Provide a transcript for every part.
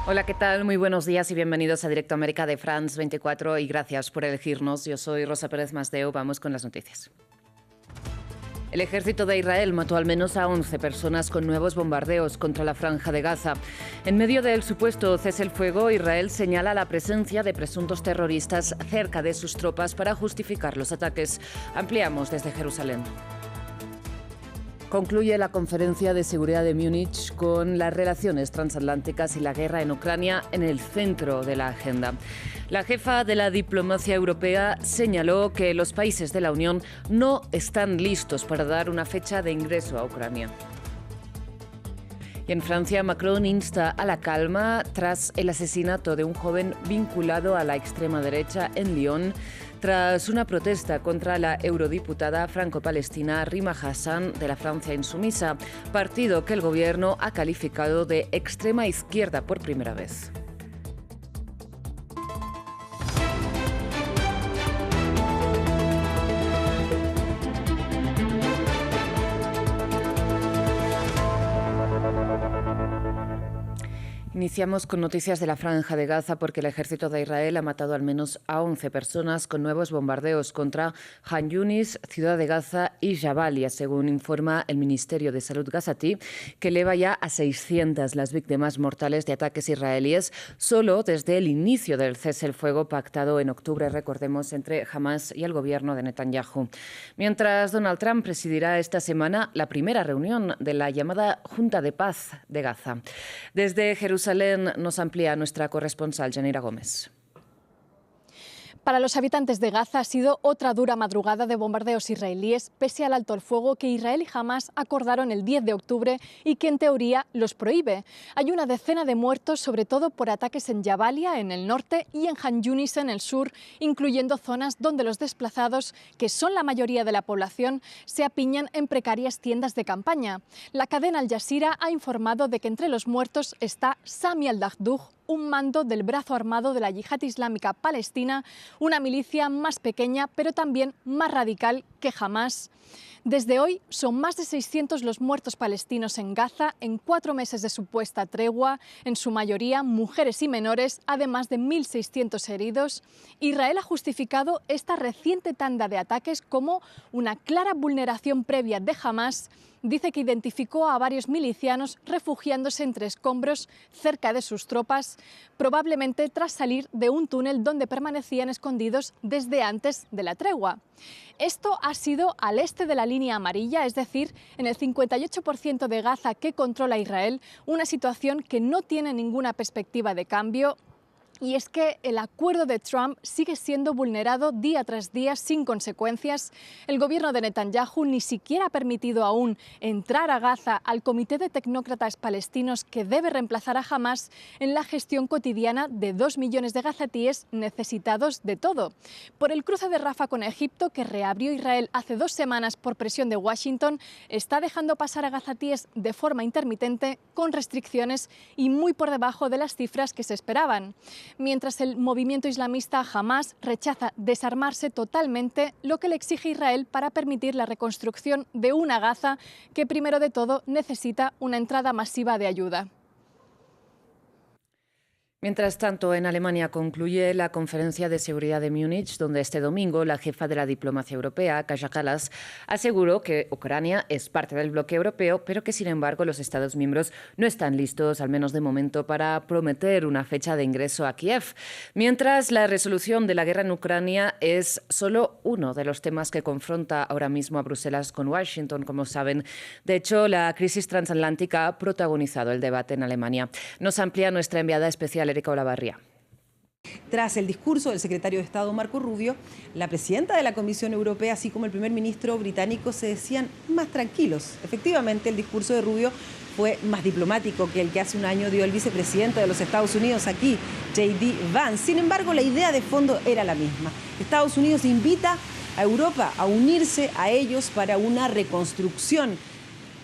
Hola, ¿qué tal? Muy buenos días y bienvenidos a Directo América de France 24 y gracias por elegirnos. Yo soy Rosa Pérez Masdeu. Vamos con las noticias. El ejército de Israel mató al menos a 11 personas con nuevos bombardeos contra la Franja de Gaza. En medio del supuesto cese el fuego, Israel señala la presencia de presuntos terroristas cerca de sus tropas para justificar los ataques. Ampliamos desde Jerusalén. Concluye la conferencia de seguridad de Múnich con las relaciones transatlánticas y la guerra en Ucrania en el centro de la agenda. La jefa de la diplomacia europea señaló que los países de la Unión no están listos para dar una fecha de ingreso a Ucrania. Y en Francia, Macron insta a la calma tras el asesinato de un joven vinculado a la extrema derecha en Lyon, tras una protesta contra la eurodiputada franco-palestina Rima Hassan de la Francia Insumisa, partido que el gobierno ha calificado de extrema izquierda por primera vez. Iniciamos con noticias de la Franja de Gaza porque el ejército de Israel ha matado al menos a 11 personas con nuevos bombardeos contra Han Yunis, Ciudad de Gaza y Jabalia, según informa el Ministerio de Salud gazatí, que eleva ya a 600 las víctimas mortales de ataques israelíes solo desde el inicio del cese el fuego pactado en octubre, recordemos, entre Hamas y el gobierno de Netanyahu. Mientras Donald Trump presidirá esta semana la primera reunión de la llamada Junta de Paz de Gaza. Desde Jerusalén nos amplía nuestra corresponsal, Yanira Gómez. Para los habitantes de Gaza ha sido otra dura madrugada de bombardeos israelíes, pese al alto el fuego que Israel y Hamas acordaron el 10 de octubre y que en teoría los prohíbe. Hay una decena de muertos, sobre todo por ataques en Jabalia, en el norte, y en Han Yunis, en el sur, incluyendo zonas donde los desplazados, que son la mayoría de la población, se apiñan en precarias tiendas de campaña. La cadena Al Jazeera ha informado de que entre los muertos está Sami al-Daghdouh, un mando del brazo armado de la Yihad Islámica Palestina, una milicia más pequeña pero también más radical que Hamas. Desde hoy son más de 600 los muertos palestinos en Gaza en 4 meses de supuesta tregua, en su mayoría mujeres y menores, además de 1.600 heridos. Israel ha justificado esta reciente tanda de ataques como una clara vulneración previa de Hamas. Dice que identificó a varios milicianos refugiándose entre escombros cerca de sus tropas, probablemente tras salir de un túnel donde permanecían escondidos desde antes de la tregua. Esto ha sido al este de la línea amarilla, es decir, en el 58% de Gaza que controla Israel, una situación que no tiene ninguna perspectiva de cambio. Y es que el acuerdo de Trump sigue siendo vulnerado día tras día sin consecuencias. El gobierno de Netanyahu ni siquiera ha permitido aún entrar a Gaza al comité de tecnócratas palestinos que debe reemplazar a Hamas en la gestión cotidiana de 2 millones de gazatíes necesitados de todo. Por el cruce de Rafah con Egipto, que reabrió Israel hace 2 semanas por presión de Washington, está dejando pasar a gazatíes de forma intermitente, con restricciones y muy por debajo de las cifras que se esperaban. Mientras el movimiento islamista Hamas rechaza desarmarse totalmente, lo que le exige Israel para permitir la reconstrucción de una Gaza que primero de todo necesita una entrada masiva de ayuda. Mientras tanto, en Alemania concluye la conferencia de seguridad de Múnich, donde este domingo la jefa de la diplomacia europea, Kaja Kallas, aseguró que Ucrania es parte del bloque europeo, pero que sin embargo los Estados miembros no están listos, al menos de momento, para prometer una fecha de ingreso a Kiev. Mientras la resolución de la guerra en Ucrania es solo uno de los temas que confronta ahora mismo a Bruselas con Washington, como saben. De hecho, la crisis transatlántica ha protagonizado el debate en Alemania. Nos amplía nuestra enviada especial Erika Olavarría. Tras el discurso del secretario de Estado Marco Rubio, la presidenta de la Comisión Europea, así como el primer ministro británico, se decían más tranquilos. Efectivamente, el discurso de Rubio fue más diplomático que el que hace un año dio el vicepresidente de los Estados Unidos aquí, J.D. Vance. Sin embargo, la idea de fondo era la misma. Estados Unidos invita a Europa a unirse a ellos para una reconstrucción,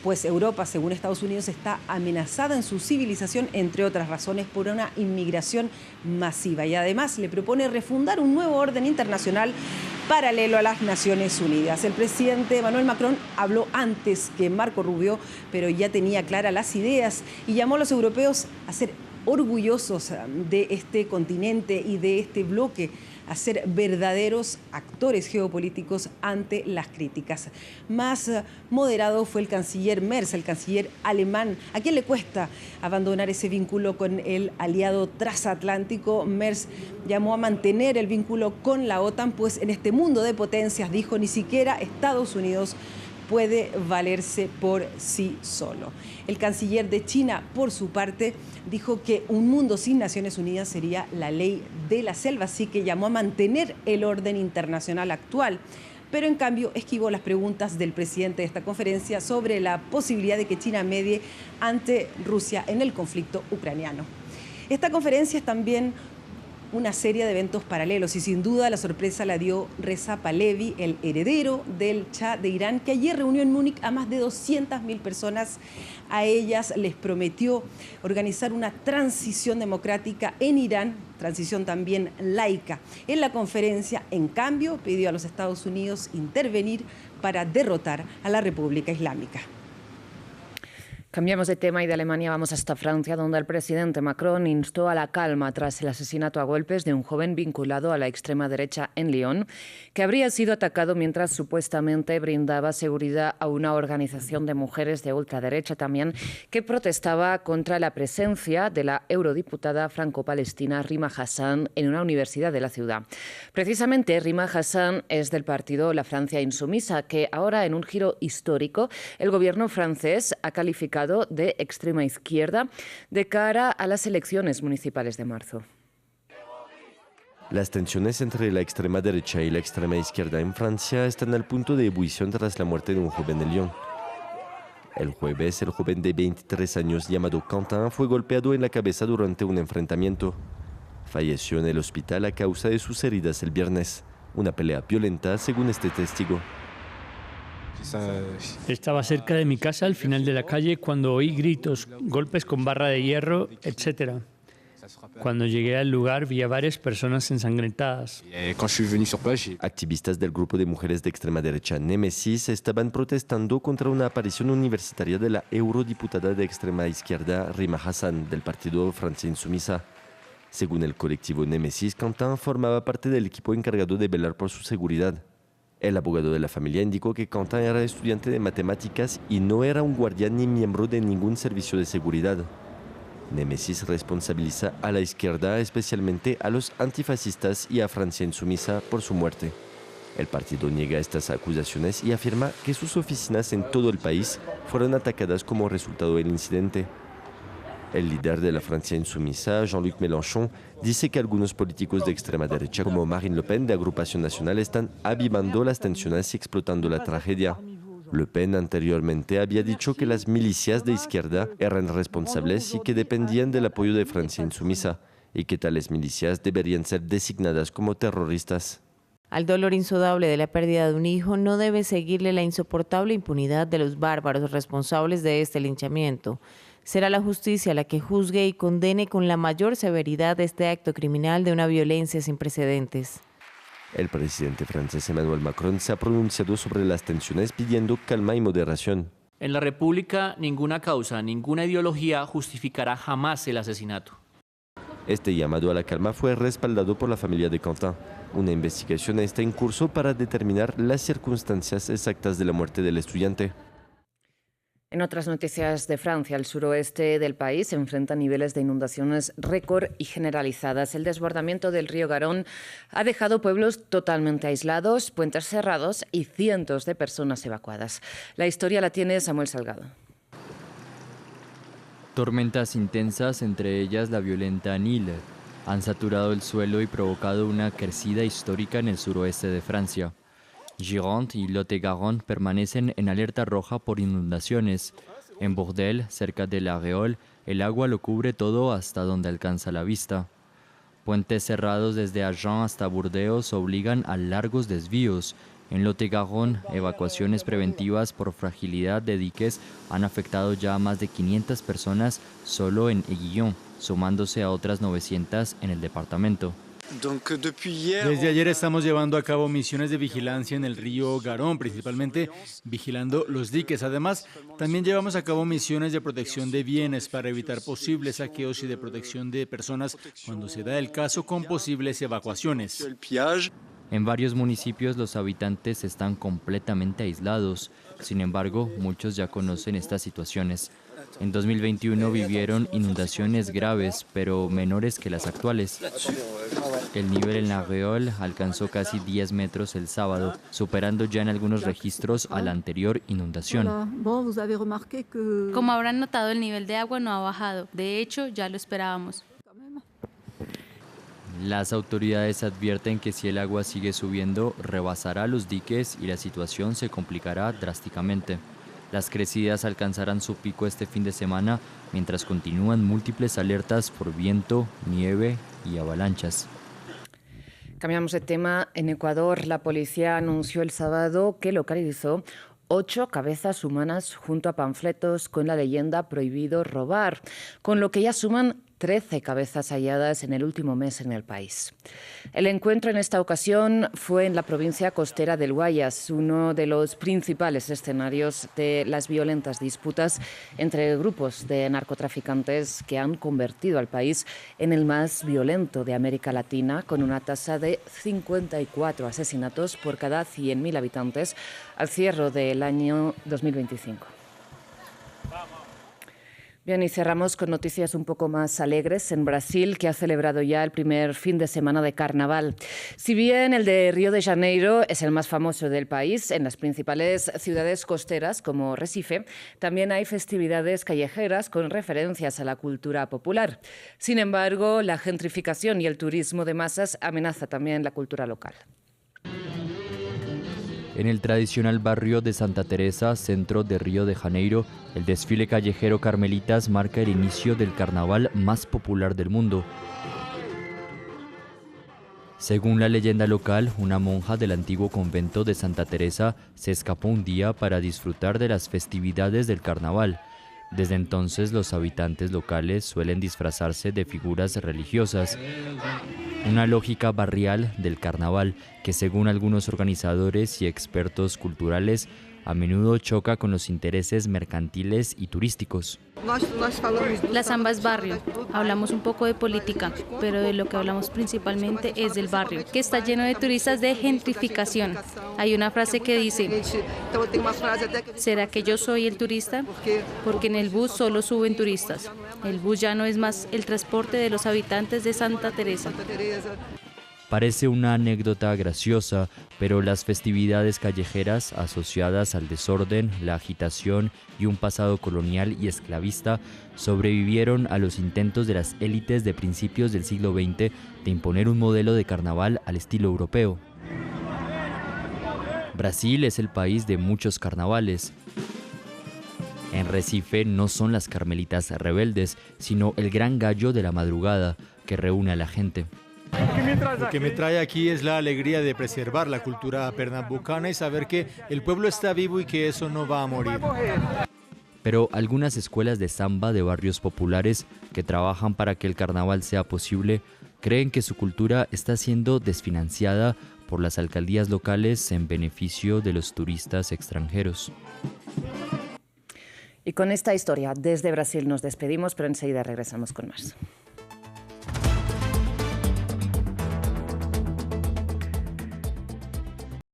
pues Europa, según Estados Unidos, está amenazada en su civilización, entre otras razones, por una inmigración masiva. Y además le propone refundar un nuevo orden internacional paralelo a las Naciones Unidas. El presidente Emmanuel Macron habló antes que Marco Rubio, pero ya tenía claras las ideas y llamó a los europeos a ser orgullosos de este continente y de este bloque a ser verdaderos actores geopolíticos ante las críticas. Más moderado fue el canciller Merz, el canciller alemán, a quien le cuesta abandonar ese vínculo con el aliado transatlántico. Merz llamó a mantener el vínculo con la OTAN, pues en este mundo de potencias, dijo, ni siquiera Estados Unidos puede valerse por sí solo. El canciller de China, por su parte, dijo que un mundo sin Naciones Unidas sería la ley de la selva, así que llamó a mantener el orden internacional actual, pero en cambio esquivó las preguntas del presidente de esta conferencia sobre la posibilidad de que China medie ante Rusia en el conflicto ucraniano. Esta conferencia es también una serie de eventos paralelos y sin duda la sorpresa la dio Reza Pahlavi, el heredero del Shah de Irán, que ayer reunió en Múnich a más de 200.000 personas. A ellas les prometió organizar una transición democrática en Irán, transición también laica. En la conferencia, en cambio, pidió a los Estados Unidos intervenir para derrotar a la República Islámica. Cambiamos de tema y de Alemania vamos hasta Francia, donde el presidente Macron instó a la calma tras el asesinato a golpes de un joven vinculado a la extrema derecha en Lyon, que habría sido atacado mientras supuestamente brindaba seguridad a una organización de mujeres de ultraderecha también, que protestaba contra la presencia de la eurodiputada franco-palestina Rima Hassan en una universidad de la ciudad. Precisamente Rima Hassan es del partido La Francia Insumisa, que ahora, en un giro histórico, el gobierno francés ha calificado de extrema izquierda de cara a las elecciones municipales de marzo. Las tensiones entre la extrema derecha y la extrema izquierda en Francia están al punto de ebullición tras la muerte de un joven de Lyon. El jueves, el joven de 23 años llamado Quentin fue golpeado en la cabeza durante un enfrentamiento. Falleció en el hospital a causa de sus heridas el viernes, una pelea violenta según este testigo. Estaba cerca de mi casa al final de la calle cuando oí gritos, golpes con barra de hierro, etc. Cuando llegué al lugar vi a varias personas ensangrentadas. Activistas del grupo de mujeres de extrema derecha Némésis estaban protestando contra una aparición universitaria de la eurodiputada de extrema izquierda Rima Hassan del partido Francia Insumisa. Según el colectivo Némésis, Quentin formaba parte del equipo encargado de velar por su seguridad. El abogado de la familia indicó que Quentin era estudiante de matemáticas y no era un guardián ni miembro de ningún servicio de seguridad. Némésis responsabiliza a la izquierda, especialmente a los antifascistas y a Francia Insumisa, por su muerte. El partido niega estas acusaciones y afirma que sus oficinas en todo el país fueron atacadas como resultado del incidente. El líder de la Francia Insumisa, Jean-Luc Mélenchon, dice que algunos políticos de extrema derecha como Marine Le Pen de Agrupación Nacional están avivando las tensiones y explotando la tragedia. Le Pen anteriormente había dicho que las milicias de izquierda eran responsables y que dependían del apoyo de Francia Insumisa, y que tales milicias deberían ser designadas como terroristas. Al dolor insondable de la pérdida de un hijo no debe seguirle la insoportable impunidad de los bárbaros responsables de este linchamiento. Será la justicia la que juzgue y condene con la mayor severidad este acto criminal de una violencia sin precedentes. El presidente francés Emmanuel Macron se ha pronunciado sobre las tensiones pidiendo calma y moderación. En la República, ninguna causa, ninguna ideología justificará jamás el asesinato. Este llamado a la calma fue respaldado por la familia de Quentin. Una investigación está en curso para determinar las circunstancias exactas de la muerte del estudiante. En otras noticias de Francia, el suroeste del país enfrenta niveles de inundaciones récord y generalizadas. El desbordamiento del río Garonne ha dejado pueblos totalmente aislados, puentes cerrados y cientos de personas evacuadas. La historia la tiene Samuel Salgado. Tormentas intensas, entre ellas la violenta Nile, han saturado el suelo y provocado una crecida histórica en el suroeste de Francia. Gironde y Lot-et-Garonne permanecen en alerta roja por inundaciones. En Bordeaux, cerca de La Réole, el agua lo cubre todo hasta donde alcanza la vista. Puentes cerrados desde Agen hasta Burdeos obligan a largos desvíos. En Lot-et-Garonne, evacuaciones preventivas por fragilidad de diques han afectado ya a más de 500 personas solo en Aiguillon, sumándose a otras 900 en el departamento. Desde ayer estamos llevando a cabo misiones de vigilancia en el río Garonne, principalmente vigilando los diques. Además, también llevamos a cabo misiones de protección de bienes para evitar posibles saqueos y de protección de personas cuando se da el caso con posibles evacuaciones. En varios municipios los habitantes están completamente aislados. Sin embargo, muchos ya conocen estas situaciones. En 2021 vivieron inundaciones graves, pero menores que las actuales. El nivel en la Réole alcanzó casi 10 metros el sábado, superando ya en algunos registros a la anterior inundación. Como habrán notado, el nivel de agua no ha bajado. De hecho, ya lo esperábamos. Las autoridades advierten que si el agua sigue subiendo, rebasará los diques y la situación se complicará drásticamente. Las crecidas alcanzarán su pico este fin de semana, mientras continúan múltiples alertas por viento, nieve y avalanchas. Cambiamos de tema. En Ecuador, la policía anunció el sábado que localizó 8 cabezas humanas junto a panfletos con la leyenda "Prohibido robar", con lo que ya suman 13 cabezas halladas en el último mes en el país. El encuentro en esta ocasión fue en la provincia costera del Guayas, uno de los principales escenarios de las violentas disputas entre grupos de narcotraficantes que han convertido al país en el más violento de América Latina, con una tasa de 54 asesinatos por cada 100.000 habitantes al cierre del año 2025. Bien, y cerramos con noticias un poco más alegres en Brasil, que ha celebrado ya el primer fin de semana de carnaval. Si bien el de Río de Janeiro es el más famoso del país, en las principales ciudades costeras como Recife también hay festividades callejeras con referencias a la cultura popular. Sin embargo, la gentrificación y el turismo de masas amenaza también la cultura local. En el tradicional barrio de Santa Teresa, centro de Río de Janeiro, el desfile callejero Carmelitas marca el inicio del carnaval más popular del mundo. Según la leyenda local, una monja del antiguo convento de Santa Teresa se escapó un día para disfrutar de las festividades del carnaval. Desde entonces, los habitantes locales suelen disfrazarse de figuras religiosas. Una lógica barrial del carnaval que, según algunos organizadores y expertos culturales, a menudo choca con los intereses mercantiles y turísticos. La samba es barrio. Hablamos un poco de política, pero de lo que hablamos principalmente es del barrio, que está lleno de turistas de gentrificación. Hay una frase que dice: ¿será que yo soy el turista? Porque en el bus solo suben turistas. El bus ya no es más el transporte de los habitantes de Santa Teresa. Parece una anécdota graciosa, pero las festividades callejeras asociadas al desorden, la agitación y un pasado colonial y esclavista sobrevivieron a los intentos de las élites de principios del siglo XX de imponer un modelo de carnaval al estilo europeo. Brasil es el país de muchos carnavales. En Recife no son las carmelitas rebeldes, sino el gran gallo de la madrugada que reúne a la gente. Lo que me trae aquí es la alegría de preservar la cultura pernambucana y saber que el pueblo está vivo y que eso no va a morir. Pero algunas escuelas de samba de barrios populares que trabajan para que el carnaval sea posible creen que su cultura está siendo desfinanciada por las alcaldías locales en beneficio de los turistas extranjeros. Y con esta historia desde Brasil nos despedimos, pero enseguida regresamos con más.